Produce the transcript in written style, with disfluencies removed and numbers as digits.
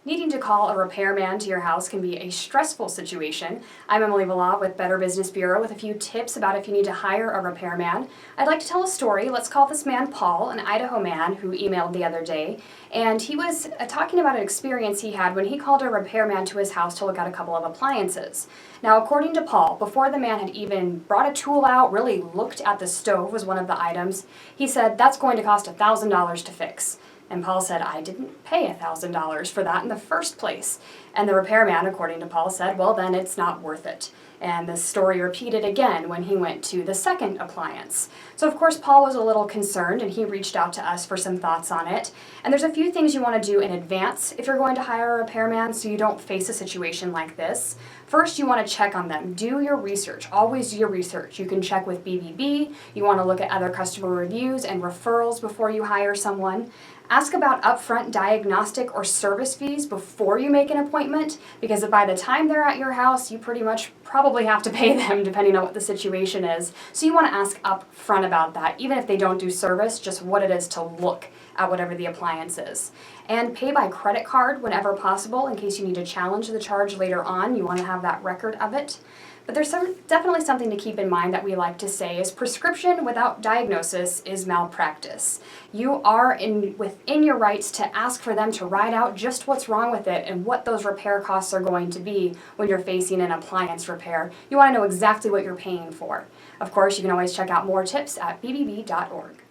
Needing to call a repairman to your house can be a stressful situation. I'm Emily Villa with Better Business Bureau with a few tips about if you need to hire a repairman. I'd like to tell a story. Let's call this man Paul, an Idaho man who emailed the other day. And he was talking about an experience he had when he called a repairman to his house to look at a couple of appliances. Now, according to Paul, before the man had even brought a tool out, really looked at the stove was one of the items, he said, "That's going to cost $1,000 to fix." And Paul said, "I didn't pay $1,000 for that in the first place." And the repairman, according to Paul, said, "Well, then it's not worth it." And the story repeated again when he went to the second appliance. So of course Paul was a little concerned and he reached out to us for some thoughts on it. And there's a few things you want to do in advance if you're going to hire a repairman so you don't face a situation like this. First, you want to check on them. Do your research. Always do your research. You can check with BBB. You want to look at other customer reviews and referrals before you hire someone. Ask about upfront diagnostic or service fees before you make an appointment, because by the time they're at your house, you pretty much probably have to pay them depending on what the situation is. So you want to ask upfront about that, even if they don't do service, just what it is to look at whatever the appliance is. And pay by credit card whenever possible in case you need to challenge the charge later on. You want to have that record of it. But there's definitely something to keep in mind that we like to say is prescription without diagnosis is malpractice. You are within your rights to ask for them to write out just what's wrong with it and what those repair costs are going to be when you're facing an appliance repair. You want to know exactly what you're paying for. Of course, you can always check out more tips at bbb.org.